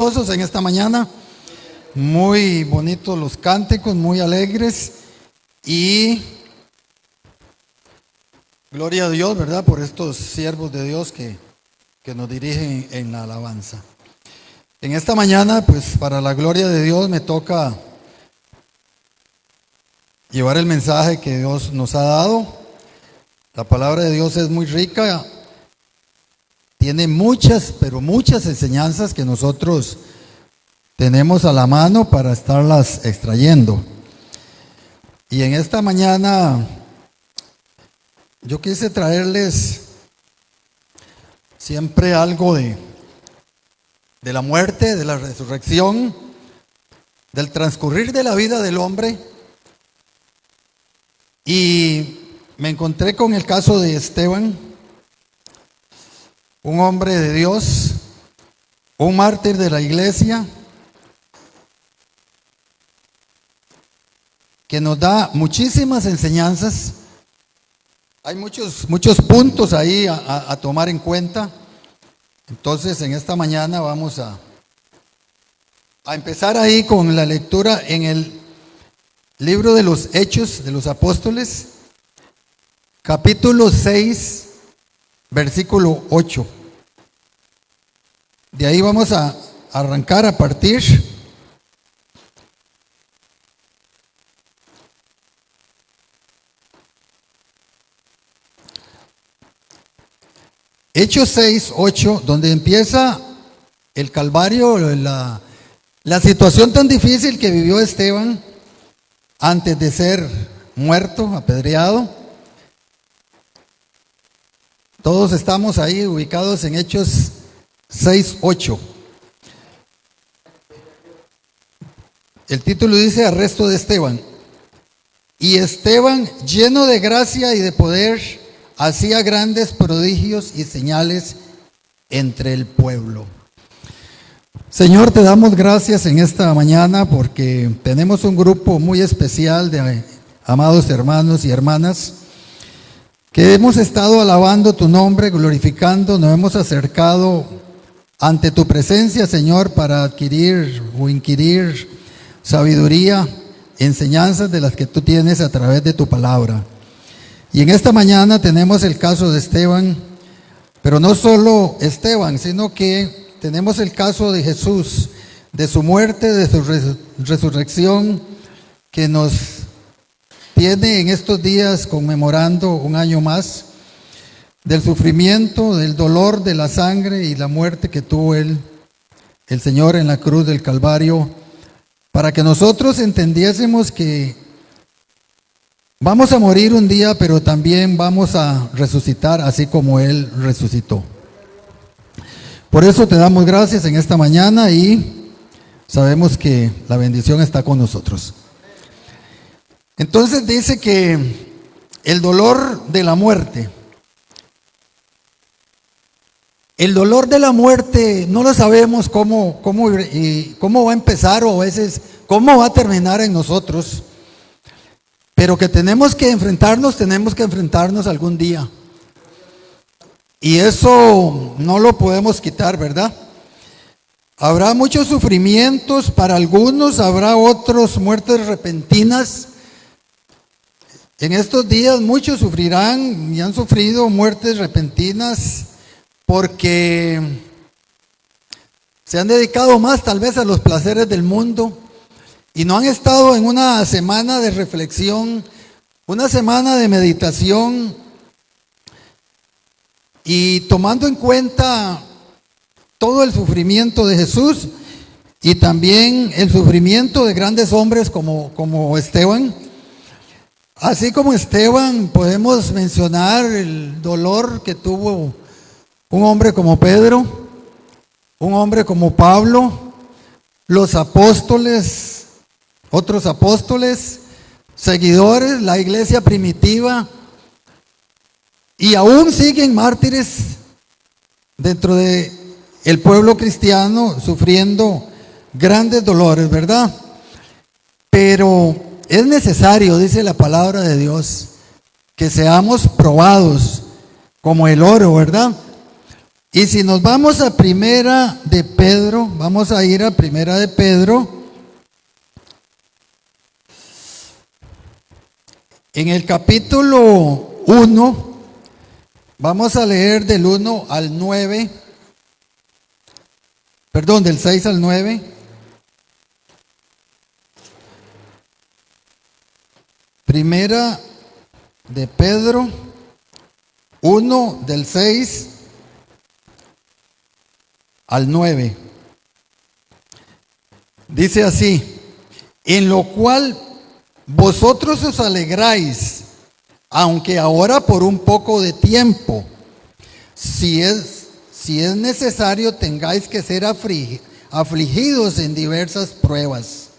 En esta mañana, muy bonitos los cánticos, muy alegres, y gloria a Dios, ¿verdad? Por estos siervos de Dios que nos dirigen en la alabanza. En esta mañana, pues para la gloria de Dios me toca llevar el mensaje que Dios nos ha dado. La palabra de Dios es muy rica, tiene muchas, pero muchas enseñanzas que nosotros tenemos a la mano para estarlas extrayendo. Y en esta mañana yo quise traerles siempre algo de la muerte, de la resurrección, del transcurrir de la vida del hombre. Y me encontré con el caso de Esteban, un hombre de Dios, un mártir de la iglesia, que nos da muchísimas enseñanzas. Hay muchos puntos ahí a tomar en cuenta. Entonces, en esta mañana vamos a empezar ahí con la lectura en el libro de los Hechos de los Apóstoles, capítulo 6, versículo 8. De ahí vamos a arrancar a partir. Hechos 6, 8, donde empieza el Calvario, la situación tan difícil que vivió Esteban antes de ser muerto, apedreado. Todos estamos ahí ubicados en Hechos 6, 8. El título dice: Arresto de Esteban. Y Esteban, lleno de gracia y de poder, hacía grandes prodigios y señales entre el pueblo. Señor, te damos gracias en esta mañana porque tenemos un grupo muy especial de amados hermanos y hermanas que hemos estado alabando tu nombre, glorificando, nos hemos acercado ante tu presencia, Señor, para adquirir o inquirir sabiduría, enseñanzas de las que tú tienes a través de tu palabra. Y en esta mañana tenemos el caso de Esteban, pero no solo Esteban, sino que tenemos el caso de Jesús, de su muerte, de su resurrección, que nos tiene en estos días conmemorando un año más, del sufrimiento, del dolor, de la sangre y la muerte que tuvo el Señor en la cruz del Calvario, para que nosotros entendiésemos que vamos a morir un día, pero también vamos a resucitar así como Él resucitó. Por eso te damos gracias en esta mañana y sabemos que la bendición está con nosotros. Entonces dice que el dolor de la muerte. El dolor de la muerte no lo sabemos cómo va a empezar, o a veces cómo va a terminar en nosotros. Pero que tenemos que enfrentarnos algún día. Y eso no lo podemos quitar, ¿verdad? Habrá muchos sufrimientos para algunos, habrá otros muertes repentinas. En estos días muchos sufrirán y han sufrido muertes repentinas porque se han dedicado más tal vez a los placeres del mundo y no han estado en una semana de reflexión, una semana de meditación, y tomando en cuenta todo el sufrimiento de Jesús y también el sufrimiento de grandes hombres como Esteban. Así como Esteban, podemos mencionar el dolor que tuvo un hombre como Pedro, un hombre como Pablo, los apóstoles, otros apóstoles, seguidores, la iglesia primitiva, y aún siguen mártires dentro de el pueblo cristiano sufriendo grandes dolores, ¿verdad? Pero es necesario, dice la palabra de Dios, que seamos probados como el oro, ¿verdad? Y si nos vamos a Primera de Pedro, vamos a ir a Primera de Pedro, en el capítulo 1, vamos a leer del 1 al 9, perdón, del 6 al 9. Primera de Pedro 1 del 6 al 9. Dice así: en lo cual vosotros os alegráis, aunque ahora por un poco de tiempo, si es necesario, tengáis que ser afligidos en diversas pruebas,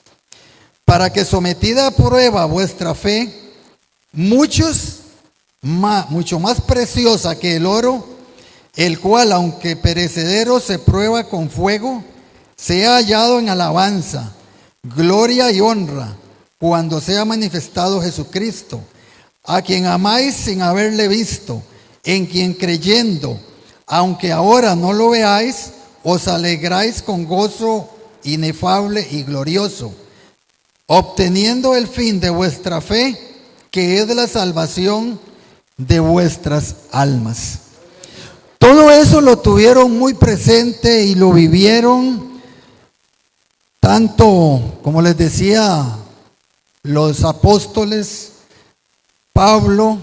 para que sometida a prueba vuestra fe, mucho más preciosa que el oro, el cual, aunque perecedero, se prueba con fuego, sea hallado en alabanza, gloria y honra, cuando sea manifestado Jesucristo, a quien amáis sin haberle visto, en quien creyendo, aunque ahora no lo veáis, os alegráis con gozo inefable y glorioso, obteniendo el fin de vuestra fe, que es la salvación de vuestras almas. Todo eso lo tuvieron muy presente y lo vivieron tanto, como les decía, los apóstoles, Pablo.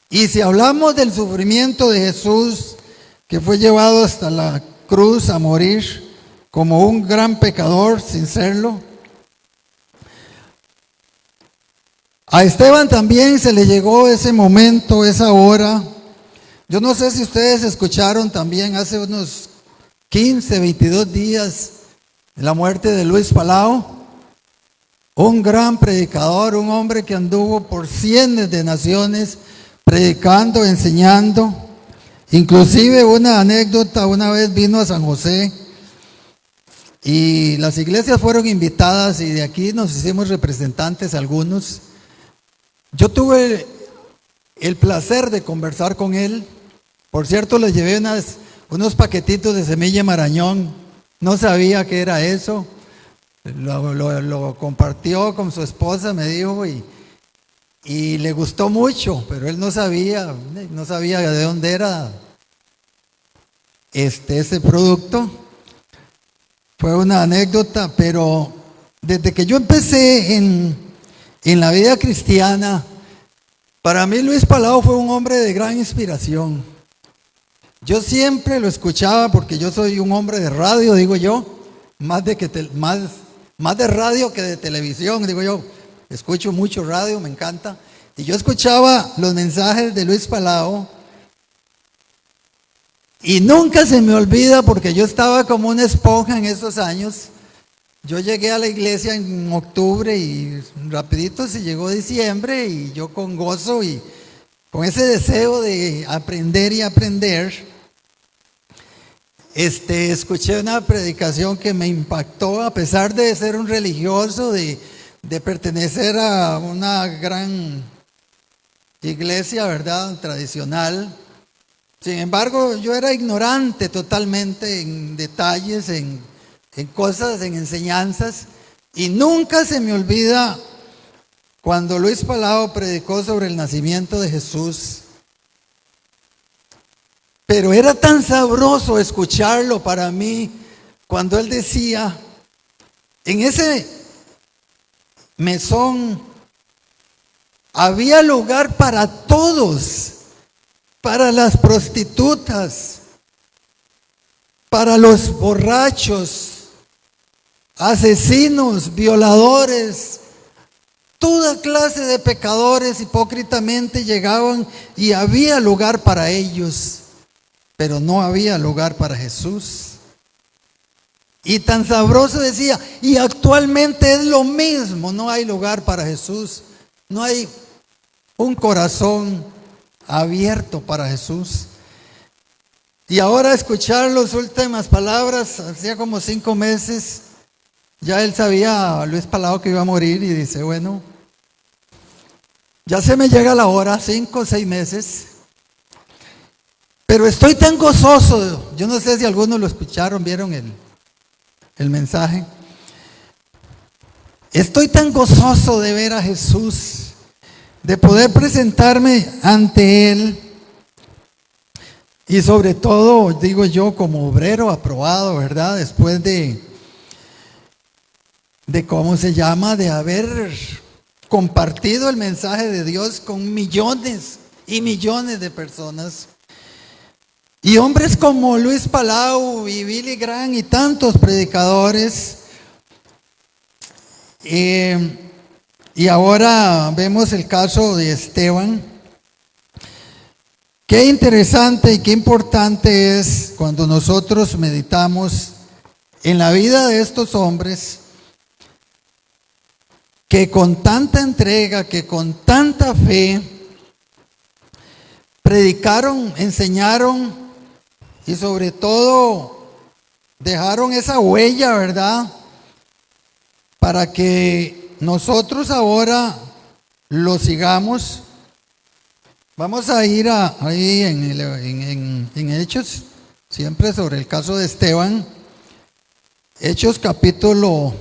Y si hablamos del sufrimiento de Jesús, que fue llevado hasta la cruz a morir como un gran pecador sin serlo, a Esteban también se le llegó ese momento, esa hora. Yo no sé si ustedes escucharon también hace unos 15, 22 días la muerte de Luis Palau, un gran predicador, un hombre que anduvo por cientos de naciones predicando, enseñando. Inclusive una anécdota, una vez vino a San José y las iglesias fueron invitadas y de aquí nos hicimos representantes algunos. Yo tuve el placer de conversar con él. Por cierto, le llevé unos paquetitos de semilla marañón. No sabía qué era eso. Lo compartió con su esposa, me dijo, y le gustó mucho, pero él no sabía de dónde era ese producto. Fue una anécdota, pero desde que yo empecé en la vida cristiana, para mí Luis Palau fue un hombre de gran inspiración. Yo siempre lo escuchaba porque yo soy un hombre de radio, digo yo, más de radio que de televisión, digo yo. Escucho mucho radio, me encanta. Y yo escuchaba los mensajes de Luis Palau y nunca se me olvida porque yo estaba como una esponja en esos años. Yo llegué a la iglesia en octubre y rapidito se llegó diciembre y yo con gozo y con ese deseo de aprender y aprender, escuché una predicación que me impactó a pesar de ser un religioso, de pertenecer a una gran iglesia, ¿verdad?, tradicional. Sin embargo, yo era ignorante totalmente en detalles, en cosas, en enseñanzas, y nunca se me olvida cuando Luis Palau predicó sobre el nacimiento de Jesús. Pero era tan sabroso escucharlo para mí cuando él decía, en ese mesón había lugar para todos, para las prostitutas, para los borrachos, asesinos, violadores, toda clase de pecadores hipócritamente llegaban y había lugar para ellos, pero no había lugar para Jesús. Y tan sabroso decía, y actualmente es lo mismo, no hay lugar para Jesús, no hay un corazón abierto para Jesús. Y ahora escuchar las últimas palabras, hacía como 5 meses, ya él sabía, Luis Palau, que iba a morir y dice, bueno, ya se me llega la hora, 5 o 6 meses. Pero estoy tan gozoso, yo no sé si algunos lo escucharon, vieron el mensaje. Estoy tan gozoso de ver a Jesús, de poder presentarme ante Él. Y sobre todo, digo yo, como obrero aprobado, ¿verdad? Después de ¿cómo se llama? De haber compartido el mensaje de Dios con millones y millones de personas. Y hombres como Luis Palau y Billy Graham y tantos predicadores. Y ahora vemos el caso de Esteban. Qué interesante y qué importante es cuando nosotros meditamos en la vida de estos hombres que con tanta entrega, que con tanta fe, predicaron, enseñaron y sobre todo dejaron esa huella, ¿verdad? Para que nosotros ahora lo sigamos. Vamos a ir ahí en Hechos, siempre sobre el caso de Esteban. Hechos capítulo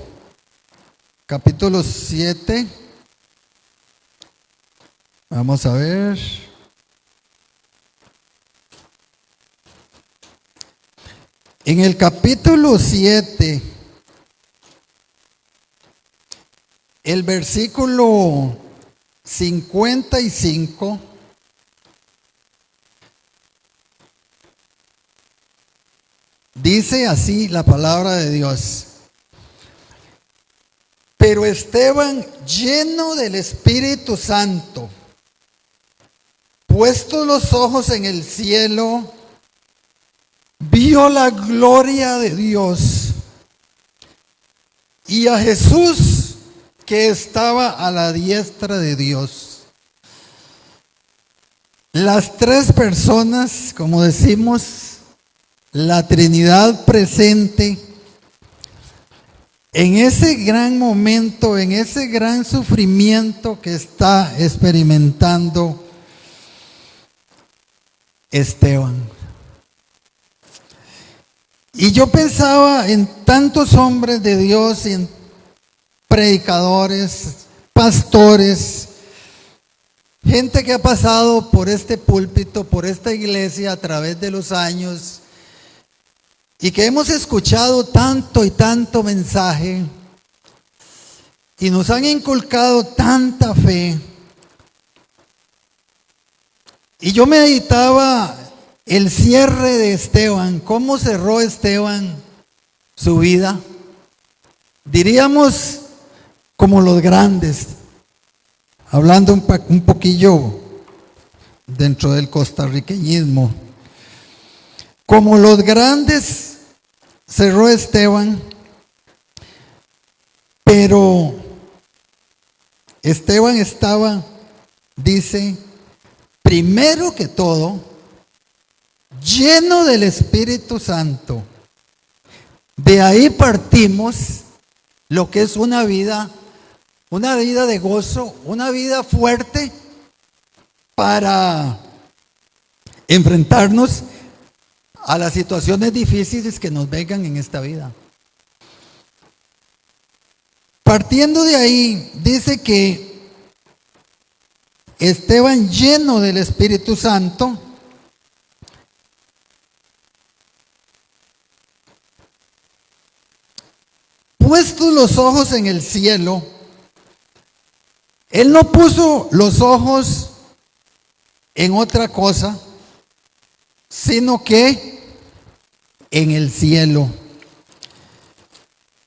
7. Vamos a ver. En el capítulo 7, el versículo 55, dice así la palabra de Dios. Pero Esteban, lleno del Espíritu Santo, puestos los ojos en el cielo, vio la gloria de Dios y a Jesús que estaba a la diestra de Dios. Las tres personas, como decimos, la Trinidad presente, en ese gran momento, en ese gran sufrimiento que está experimentando Esteban. Y yo pensaba en tantos hombres de Dios, y en predicadores, pastores, gente que ha pasado por este púlpito, por esta iglesia a través de los años, y que hemos escuchado tanto y tanto mensaje, y nos han inculcado tanta fe. Y yo meditaba el cierre de Esteban, cómo cerró Esteban su vida. Diríamos como los grandes, hablando un poquillo dentro del costarriqueñismo. Como los grandes cerró Esteban, pero Esteban estaba, dice, primero que todo, lleno del Espíritu Santo. De ahí partimos lo que es una vida de gozo, una vida fuerte para enfrentarnos a las situaciones difíciles que nos vengan en esta vida. Partiendo de ahí, dice que Esteban, lleno del Espíritu Santo, puestos los ojos en el cielo, él no puso los ojos en otra cosa, sino que en el cielo.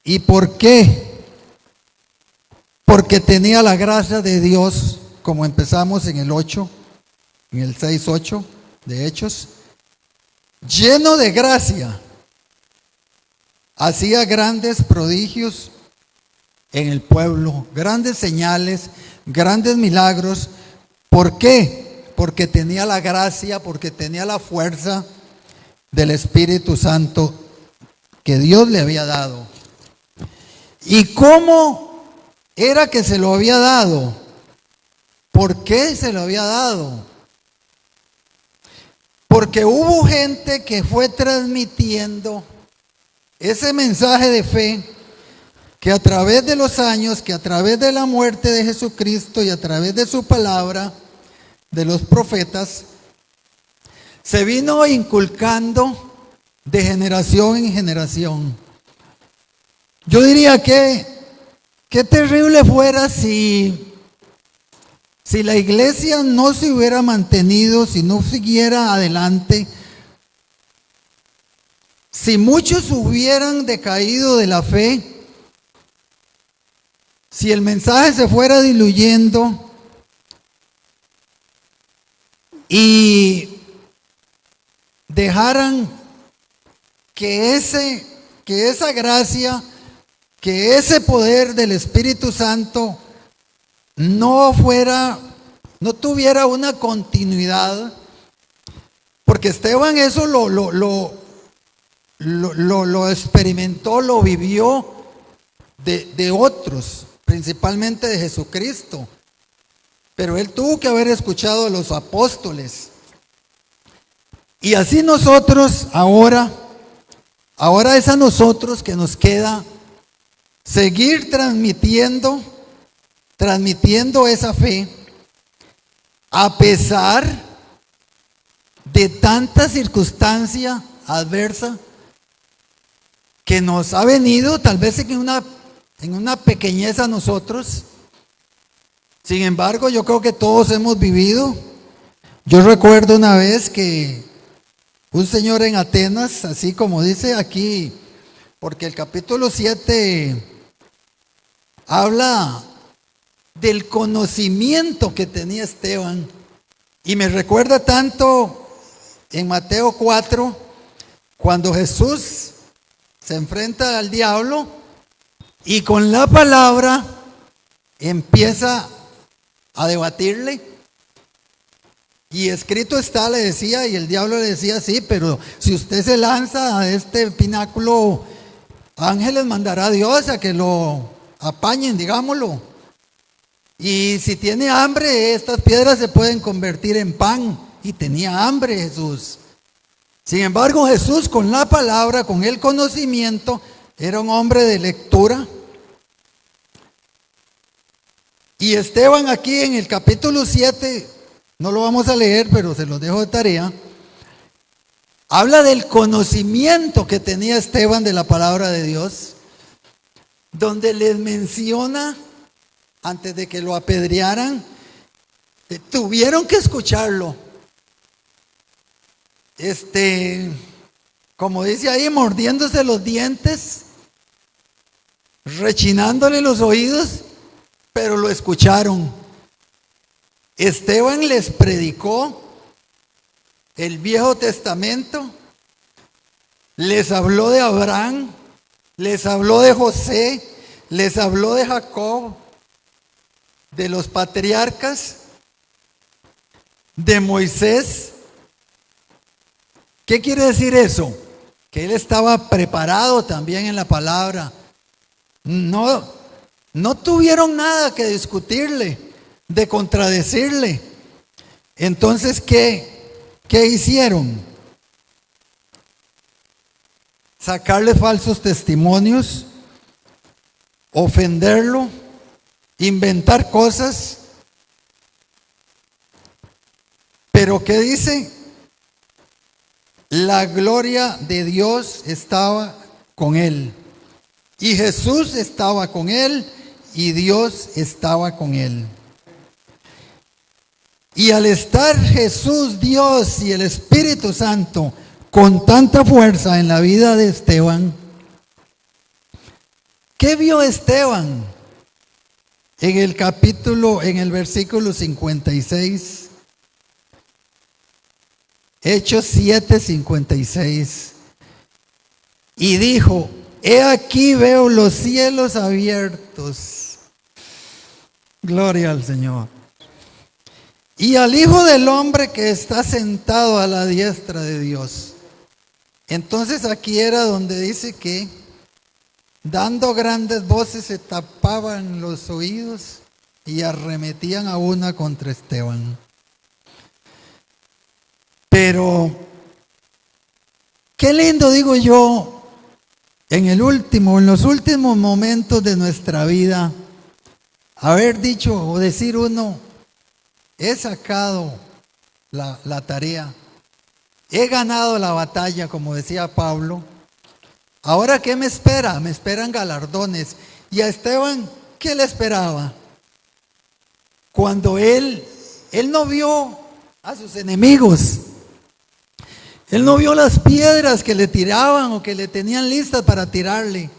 ¿Y por qué? Porque tenía la gracia de Dios, como empezamos en el 8, en el 6:8 de Hechos, lleno de gracia. Hacía grandes prodigios en el pueblo, grandes señales, grandes milagros. ¿Por qué? Porque tenía la gracia, porque tenía la fuerza del Espíritu Santo que Dios le había dado. ¿Y cómo era que se lo había dado? ¿Por qué se lo había dado? Porque hubo gente que fue transmitiendo ese mensaje de fe, que a través de los años, que a través de la muerte de Jesucristo y a través de su palabra, de los profetas, se vino inculcando de generación en generación. Yo diría que qué terrible fuera si la iglesia no se hubiera mantenido, si no siguiera adelante, si muchos hubieran decaído de la fe, si el mensaje se fuera diluyendo y dejaran que esa gracia, que ese poder del Espíritu Santo no tuviera una continuidad, porque Esteban eso lo experimentó, lo vivió de otros, principalmente de Jesucristo, pero él tuvo que haber escuchado a los apóstoles. Y así nosotros ahora es a nosotros que nos queda seguir transmitiendo esa fe, a pesar de tanta circunstancia adversa que nos ha venido, tal vez en una pequeñez a nosotros. Sin embargo, yo creo que todos hemos vivido. Yo recuerdo una vez que un señor en Atenas, así como dice aquí, porque el capítulo 7 habla del conocimiento que tenía Esteban, y me recuerda tanto en Mateo 4, cuando Jesús se enfrenta al diablo y con la palabra empieza a debatirle. Y escrito está, le decía, y el diablo le decía, sí, pero si usted se lanza a este pináculo, ángeles mandará a Dios a que lo apañen, digámoslo. Y si tiene hambre, estas piedras se pueden convertir en pan. Y tenía hambre Jesús. Sin embargo, Jesús con la palabra, con el conocimiento, era un hombre de lectura. Y Esteban aquí en el capítulo 7, no lo vamos a leer, pero se los dejo de tarea, habla del conocimiento que tenía Esteban de la palabra de Dios, donde les menciona, antes de que lo apedrearan, tuvieron que escucharlo. Como dice ahí, mordiéndose los dientes, rechinándole los oídos, pero lo escucharon. Esteban les predicó el Viejo Testamento, les habló de Abraham, les habló de José, les habló de Jacob, de los patriarcas, de Moisés. ¿Qué quiere decir eso? Que él estaba preparado también en la palabra. No tuvieron nada que discutirle, de contradecirle. Entonces, ¿qué hicieron? Sacarle falsos testimonios, ofenderlo, inventar cosas. Pero ¿qué dice? La gloria de Dios estaba con él. Y Jesús estaba con él y Dios estaba con él. Y al estar Jesús, Dios y el Espíritu Santo con tanta fuerza en la vida de Esteban, ¿qué vio Esteban? En el versículo 56, Hechos 7:56, y dijo: he aquí veo los cielos abiertos. Gloria al Señor. Y al Hijo del Hombre que está sentado a la diestra de Dios. Entonces aquí era donde dice que dando grandes voces se tapaban los oídos y arremetían a una contra Esteban. Pero qué lindo, digo yo, en los últimos momentos de nuestra vida, haber dicho o decir uno, he sacado la tarea, he ganado la batalla, como decía Pablo. Ahora, ¿qué me espera? Me esperan galardones. Y a Esteban, ¿qué le esperaba? Cuando él no vio a sus enemigos, él no vio las piedras que le tiraban o que le tenían listas para tirarle.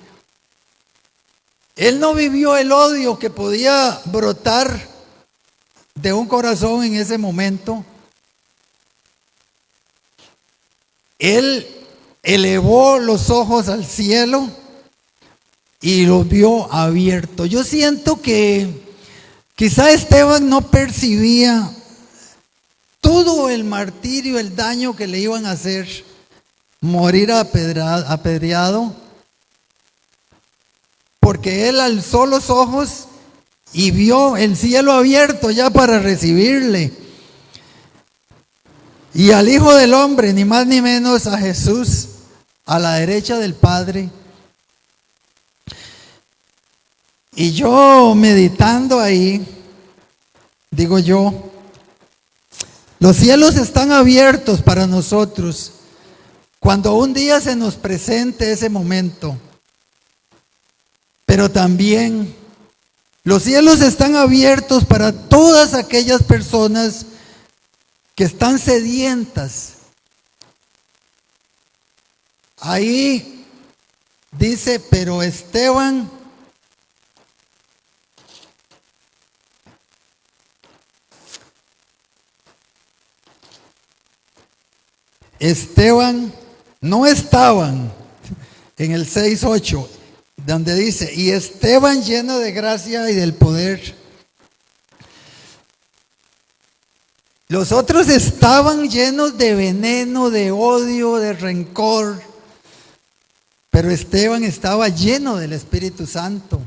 Él no vivió el odio que podía brotar de un corazón en ese momento. Él elevó los ojos al cielo y los vio abiertos. Yo siento que quizá Esteban no percibía todo el martirio, el daño que le iban a hacer, morir apedreado, porque él alzó los ojos y vio el cielo abierto ya para recibirle. Y al Hijo del Hombre, ni más ni menos a Jesús, a la derecha del Padre. Y yo meditando ahí, digo yo, los cielos están abiertos para nosotros cuando un día se nos presente ese momento. Pero también los cielos están abiertos para todas aquellas personas que están sedientas. Ahí dice, pero Esteban no estaban en el 6:8, donde dice, y Esteban lleno de gracia y del poder. Los otros estaban llenos de veneno, de odio, de rencor, pero Esteban estaba lleno del Espíritu Santo.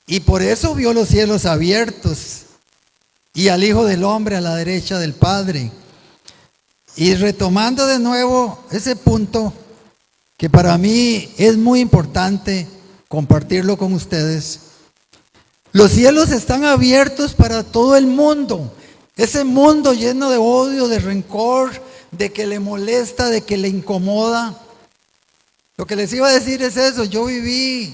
Y por eso vio los cielos abiertos y al Hijo del Hombre a la derecha del Padre. Y retomando de nuevo ese punto que para mí es muy importante compartirlo con ustedes. Los cielos están abiertos para todo el mundo. Ese mundo lleno de odio, de rencor, de que le molesta, de que le incomoda. Lo que les iba a decir es eso. Yo viví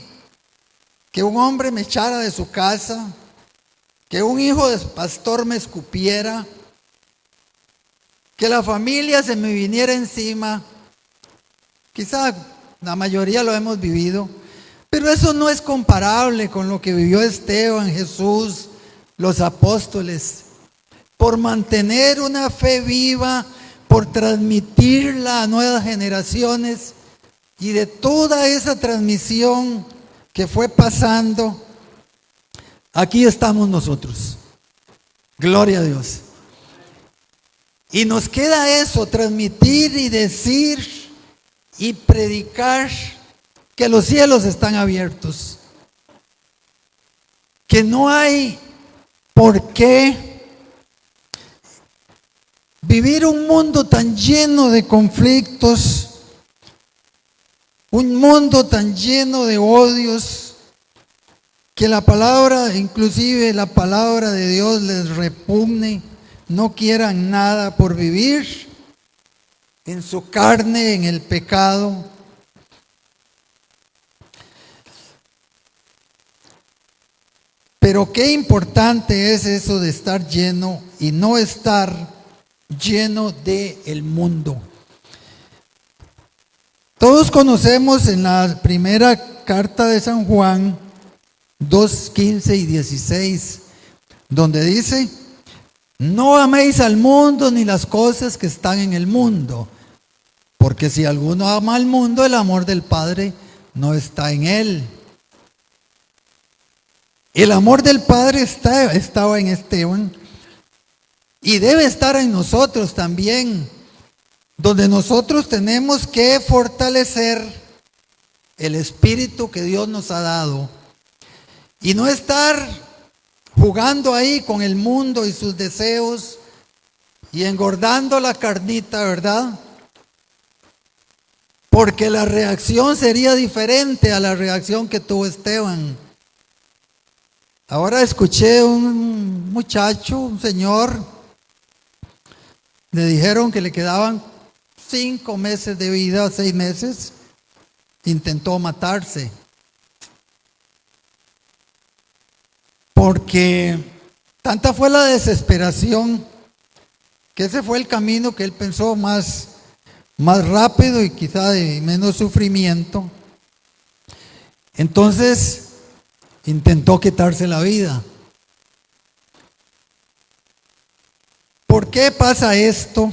que un hombre me echara de su casa, que un hijo de pastor me escupiera, que la familia se me viniera encima. Quizá la mayoría lo hemos vivido, pero eso no es comparable con lo que vivió Esteban, Jesús, los apóstoles, por mantener una fe viva, por transmitirla a nuevas generaciones, y de toda esa transmisión que fue pasando, aquí estamos nosotros. Gloria a Dios. Y nos queda eso, transmitir y decir y predicar que los cielos están abiertos, que no hay por qué vivir un mundo tan lleno de conflictos, un mundo tan lleno de odios, que la palabra, inclusive la palabra de Dios les repugne, no quieran nada por vivir en su carne, en el pecado. Pero qué importante es eso de estar lleno y no estar lleno del mundo. Todos conocemos en la primera carta de San Juan 2:15 y 16, donde dice, no améis al mundo ni las cosas que están en el mundo, porque si alguno ama al mundo, el amor del Padre no está en él. El amor del Padre estaba en Esteban y debe estar en nosotros también, donde nosotros tenemos que fortalecer el espíritu que Dios nos ha dado y no estar jugando ahí con el mundo y sus deseos y engordando la carnita, ¿verdad? Porque la reacción sería diferente a la reacción que tuvo Esteban. Ahora escuché un muchacho, un señor, le dijeron que le quedaban 5 meses de vida, 6 meses, intentó matarse. Porque tanta fue la desesperación que ese fue el camino que él pensó más rápido y quizá de menos sufrimiento. Entonces intentó quitarse la vida. ¿Por qué pasa esto?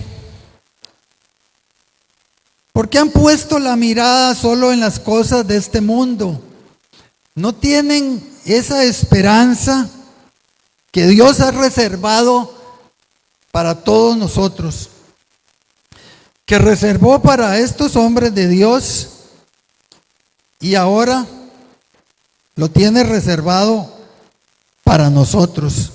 ¿Por qué han puesto la mirada solo en las cosas de este mundo? No tienen esa esperanza que Dios ha reservado para todos nosotros, que reservó para estos hombres de Dios y ahora lo tiene reservado para nosotros.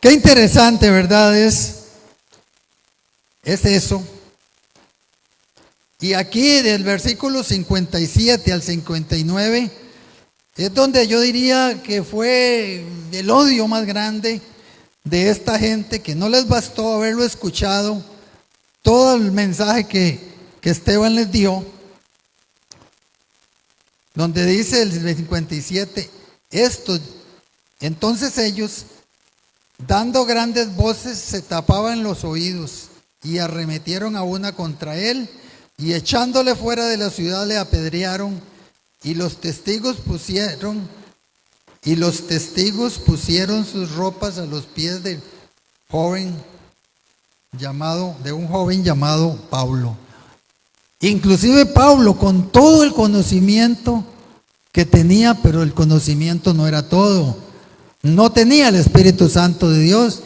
Qué interesante, ¿verdad? Es eso. Y aquí del versículo 57 al 59 es donde yo diría que fue el odio más grande de esta gente, que no les bastó haberlo escuchado, todo el mensaje que Esteban les dio, donde dice el 57, entonces ellos, dando grandes voces, se tapaban los oídos y arremetieron a una contra él y echándole fuera de la ciudad le apedrearon y los testigos pusieron sus ropas a los pies de un joven llamado Pablo. Inclusive Pablo, con todo el conocimiento que tenía, pero el conocimiento no era todo. No tenía el Espíritu Santo de Dios.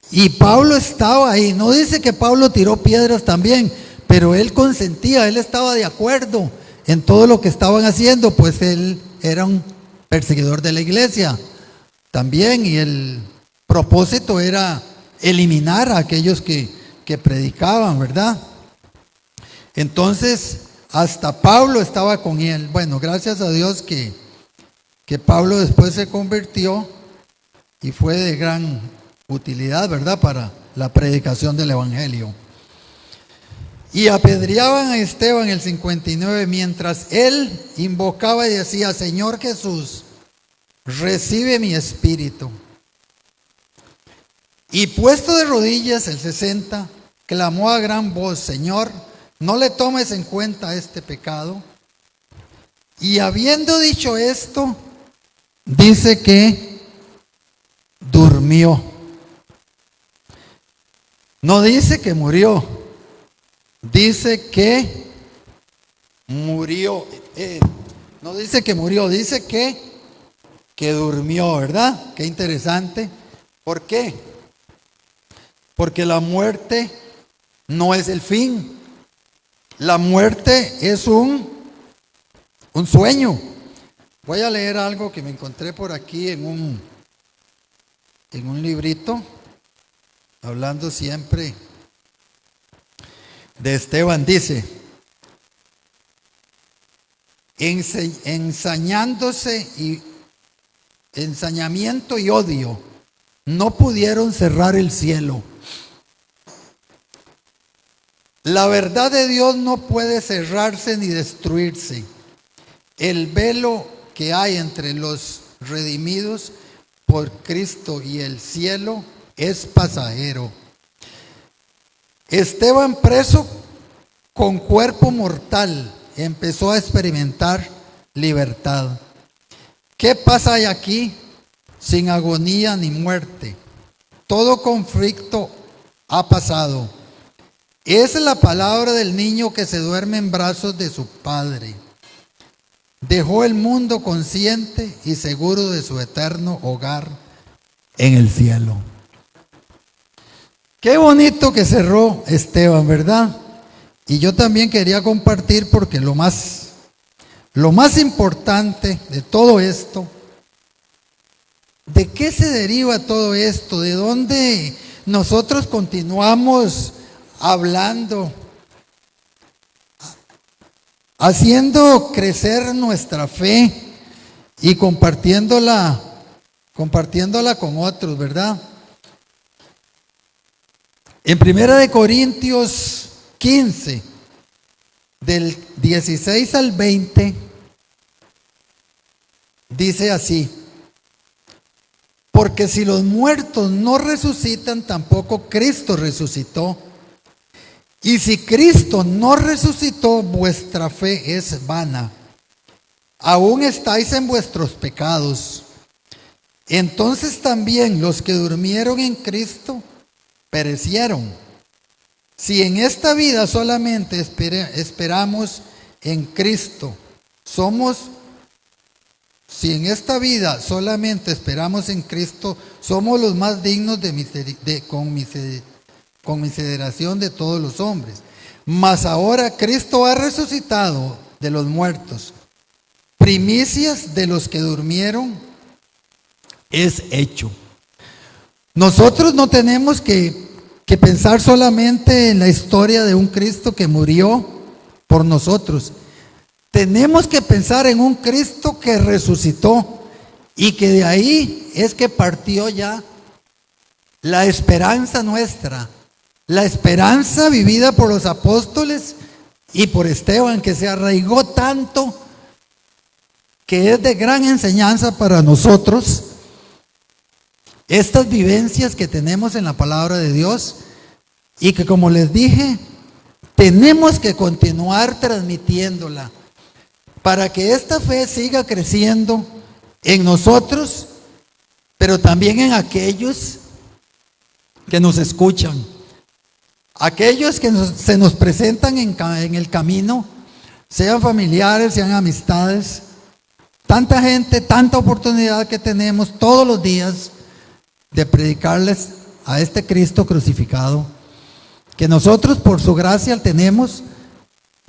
Y Pablo estaba ahí. No dice que Pablo tiró piedras también, pero él consentía, él estaba de acuerdo en todo lo que estaban haciendo, pues él era un perseguidor de la iglesia también, y el propósito era eliminar a aquellos que predicaban, ¿verdad? Entonces, hasta Pablo estaba con él. Bueno, gracias a Dios que Pablo después se convirtió y fue de gran utilidad, ¿verdad?, para la predicación del evangelio. Y apedreaban a Esteban el 59 mientras él invocaba y decía: Señor Jesús, recibe mi espíritu. Y puesto de rodillas el 60, clamó a gran voz: Señor, no le tomes en cuenta este pecado. Y habiendo dicho esto, dice que durmió. No dice que murió, dice que murió. No dice que murió, dice que durmió, ¿verdad? Qué interesante. ¿Por qué? Porque la muerte no es el fin. La muerte es un sueño. Voy a leer algo que me encontré por aquí en un librito, hablando siempre de Esteban. Dice: ensañamiento y odio no pudieron cerrar el cielo. La verdad de Dios no puede cerrarse ni destruirse. El velo que hay entre los redimidos por Cristo y el cielo es pasajero. Esteban, preso con cuerpo mortal, empezó a experimentar libertad. ¿Qué pasa aquí? Sin agonía ni muerte. Todo conflicto ha pasado. Es la palabra del niño que se duerme en brazos de su padre. Dejó el mundo consciente y seguro de su eterno hogar en el cielo. Qué bonito que cerró Esteban, ¿verdad? Y yo también quería compartir, porque lo más importante de todo esto ¿De qué se deriva todo esto? ¿De dónde nosotros continuamos hablando, haciendo crecer nuestra fe y compartiéndola con otros, verdad? En 1 Corintios 15, del 16 al 20, dice así: porque si los muertos no resucitan, tampoco Cristo resucitó. Y si Cristo no resucitó, vuestra fe es vana. Aún estáis en vuestros pecados. Entonces también los que durmieron en Cristo perecieron. Si en esta vida solamente esperamos en Cristo, somos los más dignos de conmiseración de todos los hombres. Mas ahora Cristo ha resucitado de los muertos, primicias de los que durmieron es hecho. Nosotros no tenemos que pensar solamente en la historia de un Cristo que murió por nosotros. Tenemos que pensar en un Cristo que resucitó y que de ahí es que partió ya la esperanza nuestra, la esperanza vivida por los apóstoles y por Esteban, que se arraigó tanto que es de gran enseñanza para nosotros. Estas vivencias que tenemos en la palabra de Dios y que, como les dije, tenemos que continuar transmitiéndola para que esta fe siga creciendo en nosotros, pero también en aquellos que nos escuchan, aquellos que se nos presentan en el camino, sean familiares, sean amistades. Tanta gente, tanta oportunidad que tenemos todos los días de predicarles a este Cristo crucificado, que nosotros por su gracia tenemos,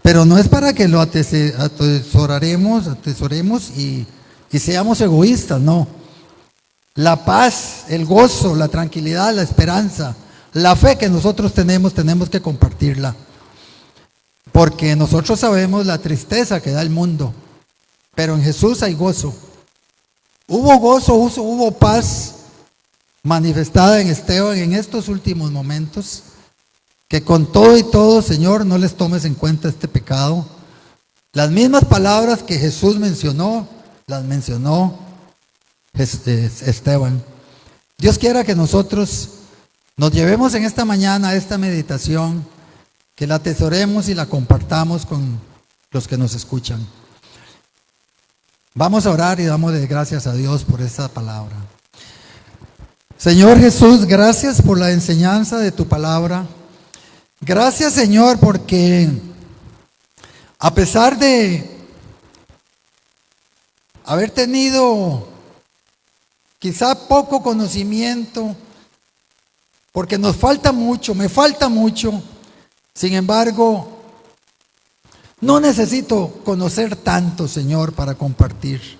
pero no es para que lo atesoremos y seamos egoístas, no. La paz, el gozo, la tranquilidad, la esperanza, la fe que nosotros tenemos que compartirla, porque nosotros sabemos la tristeza que da el mundo, pero en Jesús hay gozo. Hubo gozo, hubo paz manifestada en Esteban en estos últimos momentos, que con todo y todo, Señor, no les tomes en cuenta este pecado. Las mismas palabras que Jesús mencionó, las mencionó Esteban. Dios quiera que nosotros nos llevemos en esta mañana esta meditación, que la atesoremos y la compartamos con los que nos escuchan. Vamos a orar y damos gracias a Dios por esta palabra. Señor Jesús, gracias por la enseñanza de tu palabra. Gracias, Señor, porque a pesar de haber tenido quizá poco conocimiento, porque nos falta mucho, me falta mucho, sin embargo, no necesito conocer tanto, Señor, para compartir.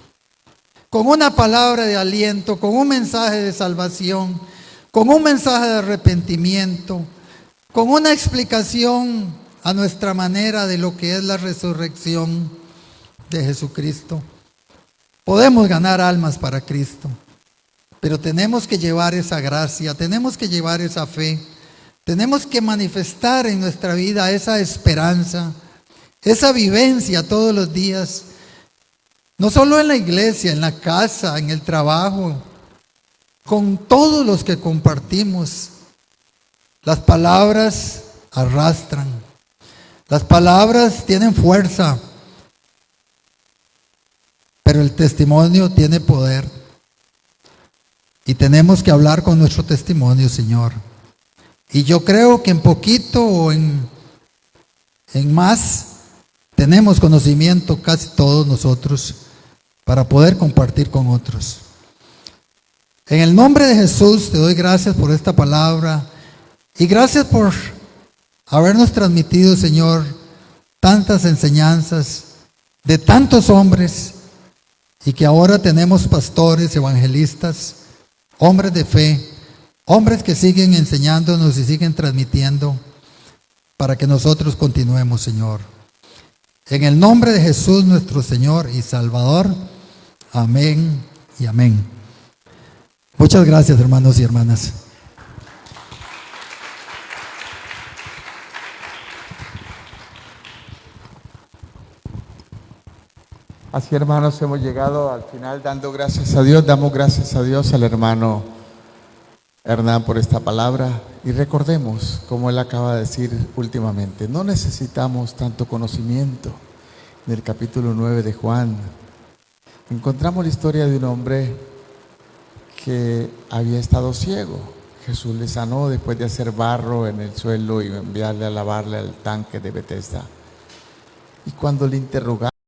Con una palabra de aliento, con un mensaje de salvación, con un mensaje de arrepentimiento, con una explicación a nuestra manera de lo que es la resurrección de Jesucristo, podemos ganar almas para Cristo. Pero tenemos que llevar esa gracia, tenemos que llevar esa fe, tenemos que manifestar en nuestra vida esa esperanza, esa vivencia todos los días, no solo en la iglesia, en la casa, en el trabajo, con todos los que compartimos. Las palabras arrastran, las palabras tienen fuerza, pero el testimonio tiene poder. Y tenemos que hablar con nuestro testimonio, Señor. Y yo creo que en poquito o en más tenemos conocimiento casi todos nosotros para poder compartir con otros. En el nombre de Jesús te doy gracias por esta palabra. Y gracias por habernos transmitido, Señor, tantas enseñanzas de tantos hombres y que ahora tenemos pastores, evangelistas hombres de fe, hombres que siguen enseñándonos y siguen transmitiendo para que nosotros continuemos, Señor. En el nombre de Jesús, nuestro Señor y Salvador. Amén y amén. Muchas gracias, hermanos y hermanas. Así, hermanos, hemos llegado al final dando gracias a Dios. Damos gracias a Dios al hermano Hernán por esta palabra. Y recordemos, como él acaba de decir últimamente, no necesitamos tanto conocimiento. En el capítulo 9 de Juan encontramos la historia de un hombre que había estado ciego. Jesús le sanó después de hacer barro en el suelo y enviarle a lavarle al tanque de Betesda. Y cuando le interrogaron,